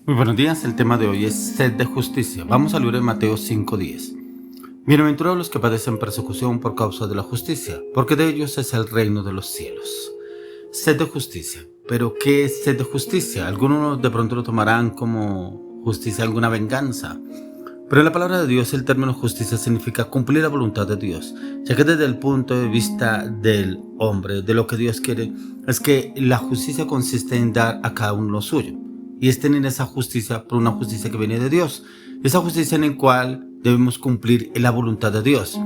Muy buenos días, el tema de hoy es sed de justicia. Vamos al libro de Mateo 5:10. Bienaventurados los que padecen persecución por causa de la justicia, porque de ellos es el reino de los cielos. Sed de justicia. ¿Pero qué es sed de justicia? Algunos de pronto lo tomarán como justicia, alguna venganza. Pero en la palabra de Dios el término justicia significa cumplir la voluntad de Dios, ya que desde el punto de vista del hombre, de lo que Dios quiere, es que la justicia consiste en dar a cada uno lo suyo. Y es tener esa justicia por una justicia que viene de Dios. Esa justicia en la cual debemos cumplir la voluntad de Dios.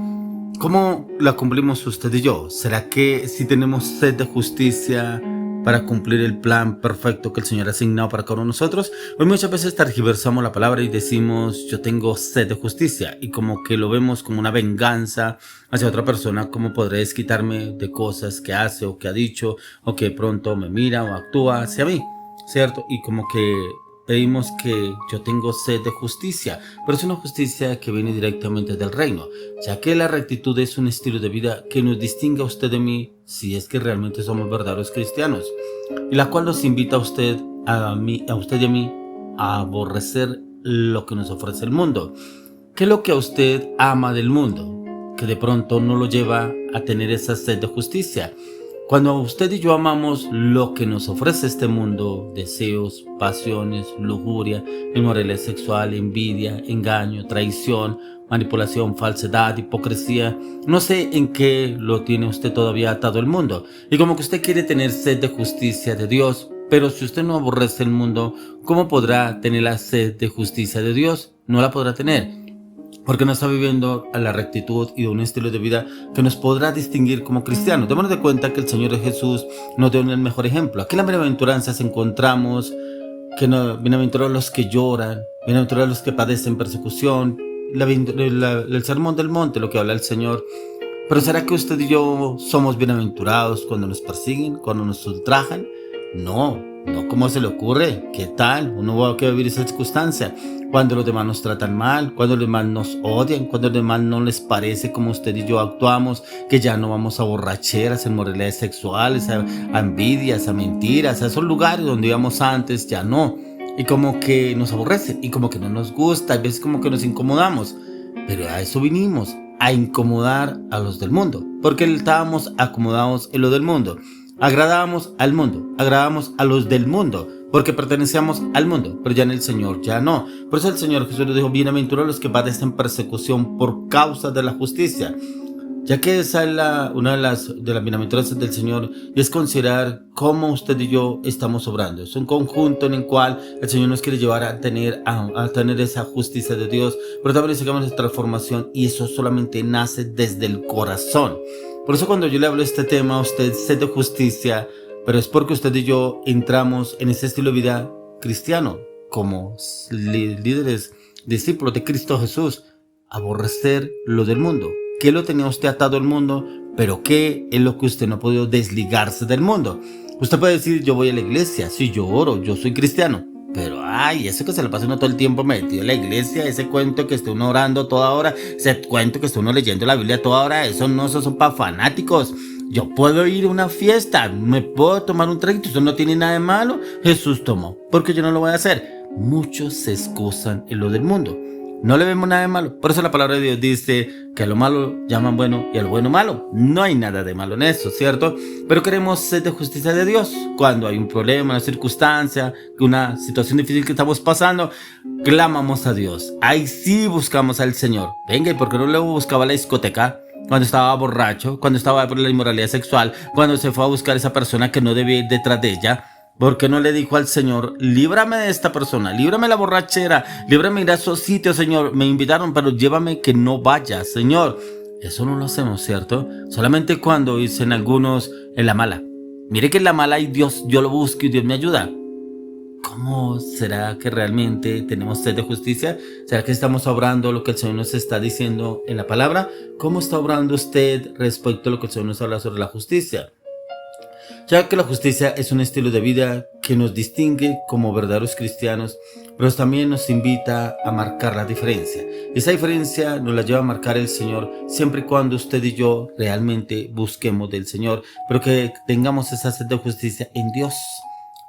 ¿Cómo la cumplimos usted y yo? ¿Será que si tenemos sed de justicia para cumplir el plan perfecto que el Señor ha asignado para cada uno de nosotros? Hoy muchas veces tergiversamos la palabra y decimos yo tengo sed de justicia, y como que lo vemos como una venganza hacia otra persona. ¿Cómo podré desquitarme de cosas que hace o que ha dicho o que de pronto me mira o actúa hacia mí? ¿Cierto? Y como que pedimos que yo tengo sed de justicia, pero es una justicia que viene directamente del reino, ya que la rectitud es un estilo de vida que nos distingue a usted de mí, si es que realmente somos verdaderos cristianos, y la cual nos invita a usted y a mí a aborrecer lo que nos ofrece el mundo. ¿Qué es lo que a usted ama del mundo, que de pronto no lo lleva a tener esa sed de justicia? Cuando usted y yo amamos lo que nos ofrece este mundo, deseos, pasiones, lujuria, inmoralidad sexual, envidia, engaño, traición, manipulación, falsedad, hipocresía, no sé en qué lo tiene usted todavía atado el mundo. Y como que usted quiere tener sed de justicia de Dios, pero si usted no aborrece el mundo, ¿cómo podrá tener la sed de justicia de Dios? No la podrá tener, porque no está viviendo a la rectitud y un estilo de vida que nos podrá distinguir como cristianos. Démonos de cuenta que el Señor Jesús nos dio el mejor ejemplo. Aquí en las bienaventuranzas encontramos que bienaventurados los que lloran, bienaventurados los que padecen persecución, el sermón del monte, lo que habla el Señor. Pero ¿será que usted y yo somos bienaventurados cuando nos persiguen, cuando nos ultrajan? No, ¿cómo se le ocurre? ¿Qué tal? Uno va a vivir esa circunstancia. Cuando los demás nos tratan mal, cuando los demás nos odian, cuando los demás no les parece como usted y yo actuamos, que ya no vamos a borracheras, a inmoralidades sexuales, a envidias, a mentiras, a esos lugares donde íbamos antes, ya no. Y como que nos aborrece, y como que no nos gusta, a veces como que nos incomodamos. Pero a eso vinimos, a incomodar a los del mundo, porque estábamos acomodados en lo del mundo. Agradábamos al mundo, agradábamos a los del mundo, porque pertenecíamos al mundo, pero ya en el Señor ya no. Por eso el Señor Jesús nos dijo, bienaventurados los que padecen persecución por causa de la justicia, ya que esa es una de las bienaventuranzas del Señor, y es considerar cómo usted y yo estamos obrando. Es un conjunto en el cual el Señor nos quiere llevar a tener esa justicia de Dios, pero también necesitamos esa transformación, y eso solamente nace desde el corazón. Por eso cuando yo le hablo de este tema a usted, sed de justicia, pero es porque usted y yo entramos en ese estilo de vida cristiano, como líderes, discípulos de Cristo Jesús, aborrecer lo del mundo. ¿Qué lo tenía usted atado al mundo? Pero ¿qué es lo que usted no ha podido desligarse del mundo? Usted puede decir, yo voy a la iglesia, sí, yo oro, yo soy cristiano. Pero eso que se le pasa uno todo el tiempo metido en la iglesia, ese cuento que esté uno orando toda hora, ese cuento que esté uno leyendo la Biblia toda hora, eso son para fanáticos. Yo puedo ir a una fiesta, me puedo tomar un traguito, eso no tiene nada de malo. Jesús tomó, porque yo no lo voy a hacer. Muchos se excusan en lo del mundo. No le vemos nada de malo. Por eso la palabra de Dios dice que a lo malo llaman bueno y a lo bueno malo. No hay nada de malo en eso, ¿cierto? Pero queremos sed de justicia de Dios. Cuando hay un problema, una circunstancia, una situación difícil que estamos pasando, clamamos a Dios. Ahí sí buscamos al Señor. Venga, ¿y por qué no luego buscaba la discoteca? Cuando estaba borracho, cuando estaba por la inmoralidad sexual, cuando se fue a buscar a esa persona que no debía ir detrás de ella. ¿Por qué no le dijo al Señor, líbrame de esta persona, líbrame de la borrachera, líbrame de ir a esos sitios, Señor? Me invitaron, pero llévame que no vaya, Señor. Eso no lo hacemos, ¿cierto? Solamente cuando dicen algunos en la mala. Mire que en la mala hay Dios, yo lo busco y Dios me ayuda. ¿Cómo será que realmente tenemos sed de justicia? ¿Será que estamos obrando lo que el Señor nos está diciendo en la palabra? ¿Cómo está obrando usted respecto a lo que el Señor nos habla sobre la justicia? Ya que la justicia es un estilo de vida que nos distingue como verdaderos cristianos, pero también nos invita a marcar la diferencia. Esa diferencia nos la lleva a marcar el Señor siempre y cuando usted y yo realmente busquemos del Señor, pero que tengamos esa sed de justicia en Dios.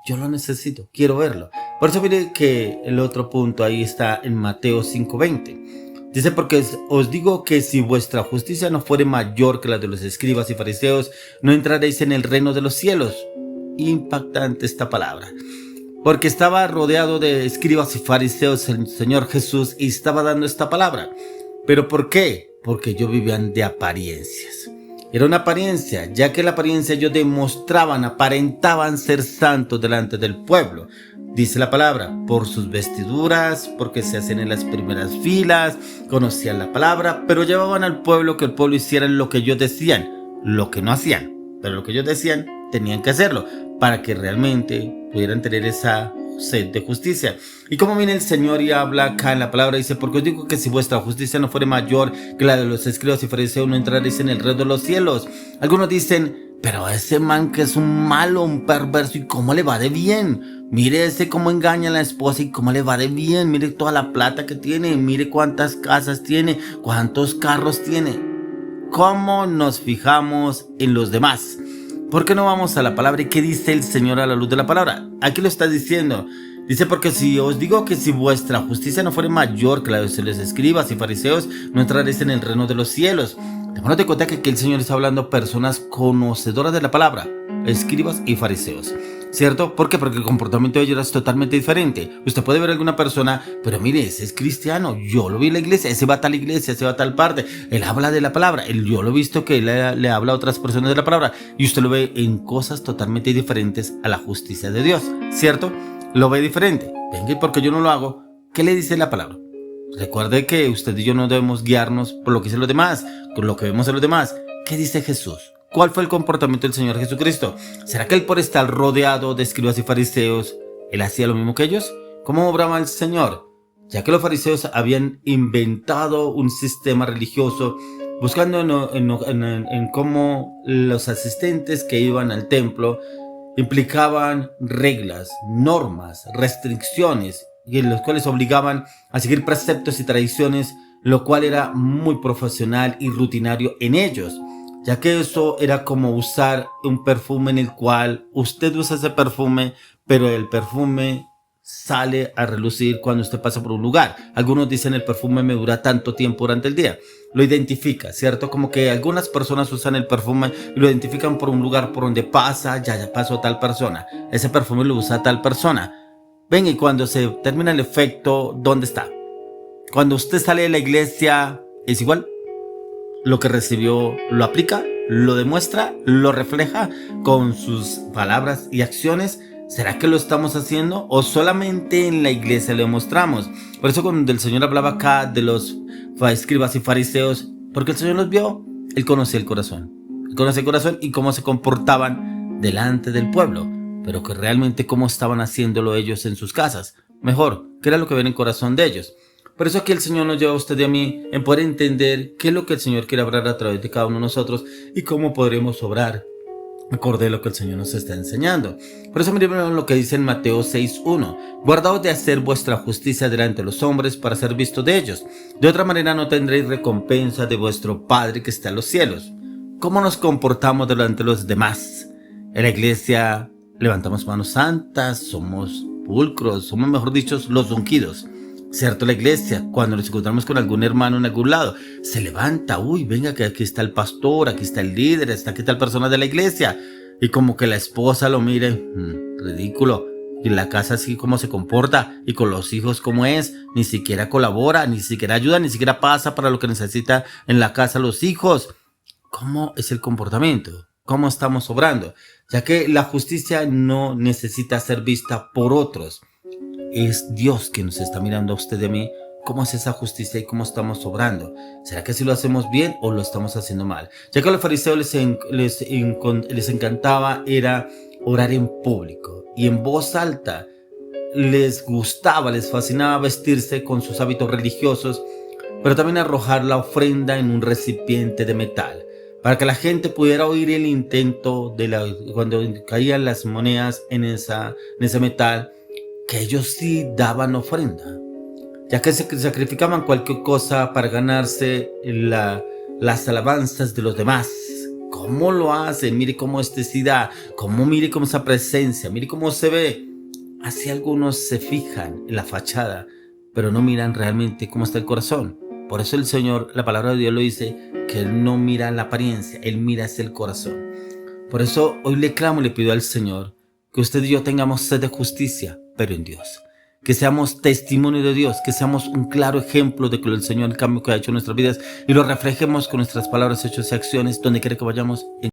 Yo lo necesito, quiero verlo. Por eso mire que el otro punto ahí está en Mateo 5:20. Dice, porque os digo que si vuestra justicia no fuere mayor que la de los escribas y fariseos, no entraréis en el reino de los cielos. Impactante esta palabra. Porque estaba rodeado de escribas y fariseos el Señor Jesús y estaba dando esta palabra. ¿Pero por qué? Porque ellos vivían de apariencias. Era una apariencia, ya que la apariencia ellos demostraban, aparentaban ser santos delante del pueblo. Dice la palabra, por sus vestiduras, porque se hacían en las primeras filas, conocían la palabra, pero llevaban al pueblo que el pueblo hiciera lo que ellos decían, lo que no hacían, pero lo que ellos decían tenían que hacerlo para que realmente pudieran tener esa sed de justicia. Y como viene el Señor y habla acá en la palabra, dice, porque os digo que si vuestra justicia no fuere mayor que la de los escribas y fariseos, no entraréis en el reino de los cielos. Algunos dicen, pero ese man que es un malo, un perverso, ¿y cómo le va de bien? Mire ese cómo engaña a la esposa y cómo le va de bien. Mire toda la plata que tiene, mire cuántas casas tiene, cuántos carros tiene. ¿Cómo nos fijamos en los demás? ¿Por qué no vamos a la palabra y qué dice el Señor a la luz de la palabra? Aquí lo está diciendo. Dice, porque si os digo que si vuestra justicia no fuere mayor que la de los escribas y fariseos, no entraréis en el reino de los cielos. Démonos cuenta que aquí el Señor está hablando a personas conocedoras de la palabra, escribas y fariseos. ¿Cierto? ¿Por qué? Porque el comportamiento de ellos es totalmente diferente. Usted puede ver a alguna persona, pero mire, ese es cristiano, yo lo vi en la iglesia, ese va a tal iglesia, ese va a tal parte, él habla de la palabra, yo lo he visto que le habla a otras personas de la palabra, y usted lo ve en cosas totalmente diferentes a la justicia de Dios, ¿cierto? Lo ve diferente. Venga, ¿y por qué yo no lo hago? ¿Qué le dice la palabra? Recuerde que usted y yo no debemos guiarnos por lo que dicen los demás, por lo que vemos en los demás. ¿Qué dice Jesús? ¿Cuál fue el comportamiento del Señor Jesucristo? ¿Será que él, por estar rodeado de escribas y fariseos, él hacía lo mismo que ellos? ¿Cómo obraba el Señor? Ya que los fariseos habían inventado un sistema religioso buscando en cómo los asistentes que iban al templo implicaban reglas, normas, restricciones, y en los cuales obligaban a seguir preceptos y tradiciones, lo cual era muy profesional y rutinario en ellos. Ya que eso era como usar un perfume en el cual usted usa ese perfume, pero el perfume sale a relucir cuando usted pasa por un lugar. Algunos dicen el perfume me dura tanto tiempo durante el día. Lo identifica, ¿cierto? Como que algunas personas usan el perfume y lo identifican por un lugar por donde pasa, ya pasó tal persona. Ese perfume lo usa tal persona. Ven, y cuando se termina el efecto, ¿dónde está? Cuando usted sale de la iglesia, ¿es igual? Lo que recibió lo aplica, lo demuestra, lo refleja con sus palabras y acciones. ¿Será que lo estamos haciendo o solamente en la iglesia lo demostramos? Por eso cuando el Señor hablaba acá de los escribas y fariseos, porque el Señor los vio, Él conocía el corazón. Él conocía el corazón y cómo se comportaban delante del pueblo, pero que realmente cómo estaban haciéndolo ellos en sus casas. Mejor, ¿qué era lo que ven en el corazón de ellos? Por eso aquí el Señor nos lleva a usted y a mí en poder entender qué es lo que el Señor quiere hablar a través de cada uno de nosotros y cómo podremos obrar acorde a lo que el Señor nos está enseñando. Por eso miren lo que dice en Mateo 6:1. Guardaos de hacer vuestra justicia delante de los hombres para ser vistos de ellos. De otra manera no tendréis recompensa de vuestro Padre que está en los cielos. ¿Cómo nos comportamos delante de los demás? En la iglesia levantamos manos santas, somos pulcros, somos, mejor dicho, los ungidos. ¿Cierto? La iglesia, cuando nos encontramos con algún hermano en algún lado, se levanta, uy, venga, que aquí está el pastor, aquí está el líder, aquí tal persona de la iglesia. Y como que la esposa lo mire, ridículo. Y en la casa así como se comporta, y con los hijos como es, ni siquiera colabora, ni siquiera ayuda, ni siquiera pasa para lo que necesita en la casa los hijos. ¿Cómo es el comportamiento? ¿Cómo estamos obrando? Ya que la justicia no necesita ser vista por otros. Es Dios quien nos está mirando a usted y a mí, cómo es esa justicia y cómo estamos obrando. ¿Será que si lo hacemos bien o lo estamos haciendo mal? Ya que a los fariseos les encantaba era orar en público y en voz alta. Les gustaba, les fascinaba vestirse con sus hábitos religiosos, pero también arrojar la ofrenda en un recipiente de metal, para que la gente pudiera oír el intento cuando caían las monedas en ese metal, que ellos sí daban ofrenda, ya que se sacrificaban cualquier cosa para ganarse las alabanzas de los demás. ¿Cómo lo hacen? Mire cómo sí da, mire cómo esa presencia, mire cómo se ve. Así algunos se fijan en la fachada, pero no miran realmente cómo está el corazón. Por eso el Señor, la palabra de Dios lo dice, que Él no mira la apariencia, Él mira hacia el corazón. Por eso hoy le clamo y le pido al Señor que usted y yo tengamos sed de justicia, pero en Dios. Que seamos testimonio de Dios, que seamos un claro ejemplo de que el Señor, el cambio que ha hecho en nuestras vidas, y lo reflejemos con nuestras palabras, hechos y acciones, donde quiera que vayamos.